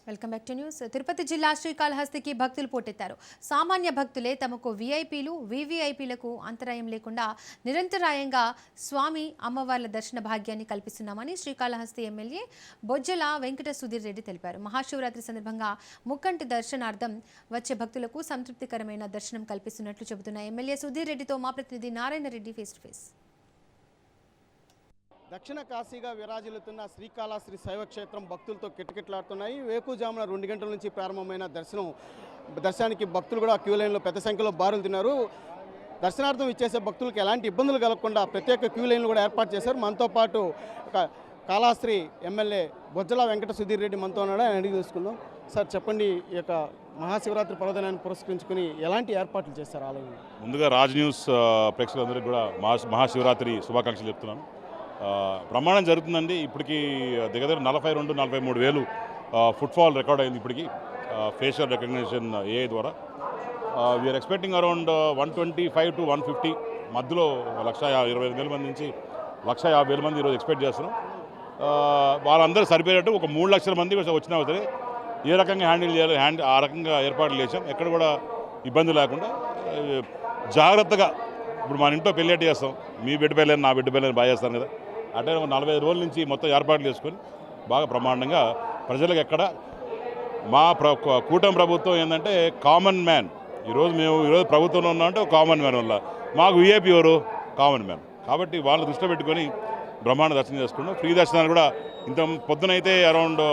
Welcome back to news. Tirupati జిల్లా శ్రీకాళహస్తికి భక్తులు పోటెత్తారు. సామాన్య భక్తులే తమకు వీఐపీలు, వీవీఐపీలకు అంతరాయం లేకుండా నిరంతరాయంగా స్వామి అమ్మవార్ల దర్శన భాగ్యాన్ని కల్పిస్తున్నామని శ్రీకాళహస్తి ఎమ్మెల్యే బొజ్జల వెంకట సుధీర్ రెడ్డి తెలిపారు. మహాశివరాత్రి సందర్భంగా ముక్కంటి దర్శనార్థం వచ్చే భక్తులకు సంతృప్తికరమైన దర్శనం కల్పిస్తున్నట్లు చెబుతున్న ఎమ్మెల్యే సుధీర్ రెడ్డితో మా ప్రతినిధి Narayana Reddy face to face. దక్షిణ కాశీగా విరాజిల్లుతున్న శ్రీకాళహస్తి శైవక్షేత్రం భక్తులతో కిటకిటలాడుతున్నాయి. వేకుజామున 2 గంటల నుంచి ప్రారంభమైన దర్శనానికి భక్తులు కూడా క్యూ లైన్లో పెద్ద సంఖ్యలో బారులు తిన్నారు. దర్శనార్థం ఇచ్చేసే భక్తులకు ఎలాంటి ఇబ్బందులు కలగకుండా ప్రత్యేక క్యూ లైన్లు కూడా ఏర్పాటు చేశారు. మనతో పాటు కాళహస్తి ఎమ్మెల్యే బొజ్జల వెంకట సుధీర్ రెడ్డి మనతో ఉన్నాడు. ఆయన అడిగి తెలుసుకుందాం. సార్ చెప్పండి, ఈ యొక్క మహాశివరాత్రి పర్వదినాన్ని పురస్కరించుకుని ఎలాంటి ఏర్పాట్లు చేస్తారు ఆలయంలో? ముందుగా రాజ్ న్యూస్ ప్రేక్షకులందరికీ కూడా మహాశివరాత్రి శుభాకాంక్షలు చెప్తున్నాను. ప్రమాణం జరుగుతుందండి. ఇప్పటికీ దగ్గర 42-43 వేలు ఫుట్ఫాల్ రికార్డ్ అయింది. ఇప్పటికీ ఫేషియల్ రికగ్నిషన్ ఏఐ ద్వారా వీఆర్ ఎక్స్పెక్టింగ్ అరౌండ్ 125 to 150 మధ్యలో 1,25,000 మంది నుంచి 1,50,000 మంది ఈరోజు ఎక్స్పెక్ట్ చేస్తున్నాం. వాళ్ళందరూ సరిపోయేటట్టు ఒక 3 లక్షల మంది వచ్చినా సరే ఏ రకంగా హ్యాండిల్ చేయాలి ఆ రకంగా ఏర్పాట్లు చేసాం. ఎక్కడ కూడా ఇబ్బంది లేకుండా జాగ్రత్తగా. ఇప్పుడు మన ఇంట్లో పెళ్ళేటి చేస్తాం, మీ బిడ్డ పెళ్ళని నా బిడ్డ పెళ్ళని బాగా చేస్తాను కదా, అంటే 45 రోజుల నుంచి మొత్తం ఏర్పాట్లు చేసుకొని బాగా బ్రహ్మాండంగా ప్రజలకు ఎక్కడ మా కూటమి ప్రభుత్వం ఏంటంటే కామన్ మ్యాన్. ఈరోజు ప్రభుత్వంలో ఉన్నామంటే కామన్ మ్యాన్ వల్ల మాకు వీఐపీ ఎవరు కామన్ మ్యాన్. కాబట్టి వాళ్ళు దృష్టిలో పెట్టుకొని బ్రహ్మాండ దర్శనం చేసుకున్నాం. ఫ్రీ దర్శనాలు కూడా ఇంత పొద్దునైతే అరౌండ్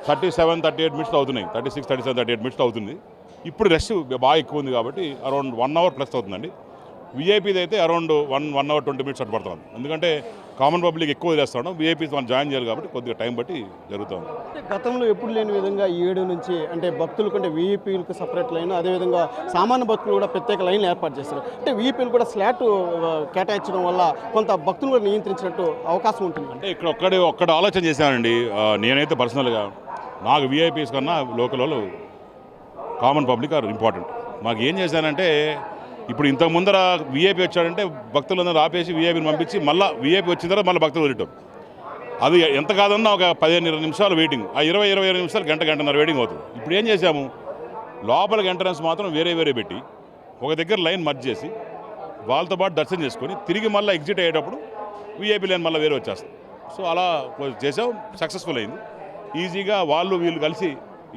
37-38 మినిట్స్ అవుతున్నాయి, 36-37-38 మినిట్స్ అవుతుంది. ఇప్పుడు రష్ బాగా ఎక్కువ ఉంది కాబట్టి అరౌండ్ 1 అవర్ ప్లస్ అవుతుందండి. వీఐపీది అయితే అరౌండ్ 1 అవర్ 20 మినిట్స్ అటు పడుతుంది. ఎందుకంటే కామన్ పబ్లిక్ ఎక్కువ వదిలేస్తాడు, వీఐపీస్ మనం జాయిన్ చేయాలి కాబట్టి కొద్దిగా టైం బట్టి జరుగుతుంది. గతంలో ఎప్పుడు లేని విధంగా 7 నుంచి అంటే భక్తులు కంటే వీఐపీలకు సపరేట్ లైన్, అదేవిధంగా సామాన్య భక్తులు కూడా ప్రత్యేక లైన్ ఏర్పాటు చేస్తారు. అంటే వీఐపీలు కూడా స్లాట్ కేటాయించడం వల్ల కొంత భక్తులు కూడా నియంత్రించినట్టు అవకాశం ఉంటుంది. అంటే ఇక్కడ ఒక్కటి ఆలోచన చేశానండి. నేనైతే పర్సనల్గా నాకు వీఐపీస్ కన్నా లోకల్ వాళ్ళు కామన్ పబ్లిక్ ఆర్ ఇంపార్టెంట్. మాకు ఏం చేశానంటే ఇప్పుడు ఇంతకు ముందర వీఐపీ వచ్చాడంటే భక్తులందరూ ఆపేసి వీఐపీని పంపించి మళ్ళీ వీఐపీ వచ్చిన తర్వాత మళ్ళీ భక్తులు వదిలేటం. అది ఎంత కాదన్నా ఒక 15-20 నిమిషాలు వెయిటింగ్, ఆ 20-25 నిమిషాలు గంటన్నర వెయిటింగ్ అవుతుంది. ఇప్పుడు ఏం చేశాము, లోపలికి ఎంట్రన్స్ మాత్రం వేరే పెట్టి ఒక దగ్గర లైన్ మర్జ్ చేసి వాళ్ళతో పాటు దర్శనం చేసుకొని తిరిగి మళ్ళీ ఎగ్జిట్ అయ్యేటప్పుడు వీఐపీ లైన్ మళ్ళీ వేరే వచ్చేస్తాం. సో అలా చేసాం, సక్సెస్ఫుల్ అయింది. ఈజీగా వీళ్ళు కలిసి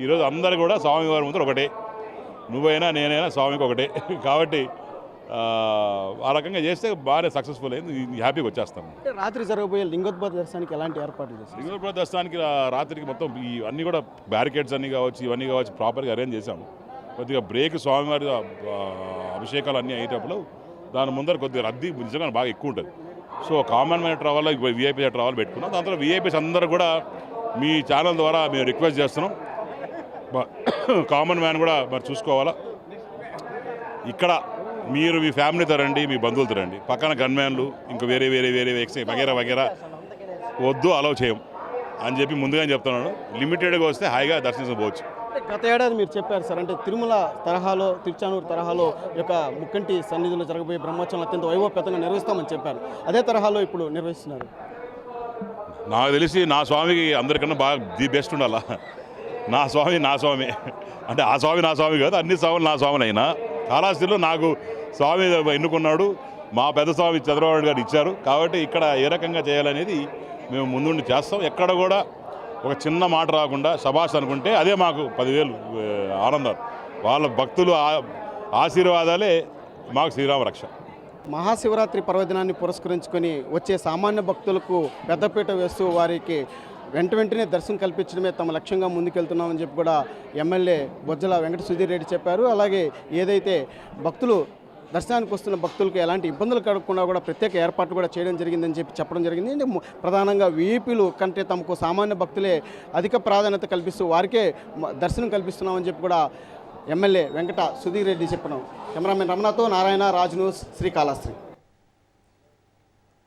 ఈరోజు అందరూ కూడా స్వామివారి ముందు ఒకటే, నువ్వైనా నేనైనా స్వామికి ఒకటే. కాబట్టి ఆ రకంగా చేస్తే బాగా సక్సెస్ఫుల్ అయింది. హ్యాపీగా వచ్చేస్తాం. రాత్రి జరగబోయే లింగోద్భవ దర్శనానికి ఎలాంటి ఏర్పాట్లు చేస్తాం? లింగోద్భవ దర్శనానికి రాత్రికి మొత్తం ఇవన్నీ కూడా బ్యారికేడ్స్ అన్నీ కావచ్చు, ఇవన్నీ కావచ్చు ప్రాపర్గా అరేంజ్ చేసాము. కొద్దిగా బ్రేక్ స్వామివారి అభిషేకాలు అన్నీ అయ్యేటప్పుడు దాని ముందర కొద్దిగా రద్దీ నిజంగా బాగా ఎక్కువ ఉంటుంది. So common man travel, VIP travel పెట్టుకున్నాం. దాంట్లో వీఐపీస్ అందరూ కూడా మీ ఛానల్ ద్వారా మేము రిక్వెస్ట్ చేస్తున్నాం, కామన్ మ్యాన్ కూడా మరి చూసుకోవాలా. ఇక్కడ మీరు మీ ఫ్యామిలీతో రండి, మీ బంధువులతో రండి, పక్కన గన్మ్యాన్లు ఇంకా వేరే వగేరా వద్దు, అలౌ చేయం అని చెప్పి ముందుగా చెప్తున్నాను. లిమిటెడ్గా వస్తే హాయిగా దర్శించబోవచ్చు. గత ఏడాది మీరు చెప్పారు సార్, అంటే తిరుమల తరహాలో, తిరుచానూరు తరహాలో యొక్క ముక్కంటి సన్నిధిలో జరగబోయే బ్రహ్మోత్సవం అత్యంత వైభవపేతంగా నిర్వహిస్తామని చెప్పారు. అదే తరహాలో ఇప్పుడు నిర్వహిస్తున్నారు. నాకు తెలిసి నా స్వామికి అందరికన్నా బాగా ది బెస్ట్ ఉండాలా. నా స్వామి అంటే ఆ స్వామి నా స్వామి కాదు, అన్ని స్వాములు నా స్వాములు. అయినా కాళహస్తిలో నాకు స్వామి ఎన్నుకున్నాడు, మా పెద్ద స్వామి చంద్రబాబు గారు ఇచ్చారు. కాబట్టి ఇక్కడ ఏ రకంగా చేయాలనేది మేము ముందుండి చేస్తాం. ఎక్కడ కూడా ఒక చిన్న మాట రాకుండా శభాష్ అనుకుంటే అదే మాకు 10,000 ఆనందాలు. వాళ్ళ భక్తులు ఆశీర్వాదాలే మాకు శ్రీరామ రక్ష. మహాశివరాత్రి పర్వదినాన్ని పురస్కరించుకొని వచ్చే సామాన్య భక్తులకు పెద్దపీట వేస్తూ వారికి వెంటనే దర్శనం కల్పించడమే తమ లక్ష్యంగా ముందుకెళ్తున్నామని చెప్పి కూడా ఎమ్మెల్యే బొజ్జల వెంకట సుధీర్ రెడ్డి చెప్పారు. అలాగే ఏదైతే భక్తులు దర్శనానికి వస్తున్న భక్తులకు ఎలాంటి ఇబ్బందులు కలగకుండా కూడా ప్రత్యేక ఏర్పాట్లు కూడా చేయడం జరిగిందని చెప్పడం జరిగింది. ప్రధానంగా వీఐపీలు కంటే తమకు సామాన్య భక్తులే అధిక ప్రాధాన్యత కల్పిస్తూ వారికే దర్శనం కల్పిస్తున్నామని చెప్పి కూడా ఎమ్మెల్యే వెంకట సుధీర్ రెడ్డి చెప్పడం. కెమెరామెన్ రమణతో నారాయణ, రాజ్ న్యూస్, శ్రీకాళహస్తి.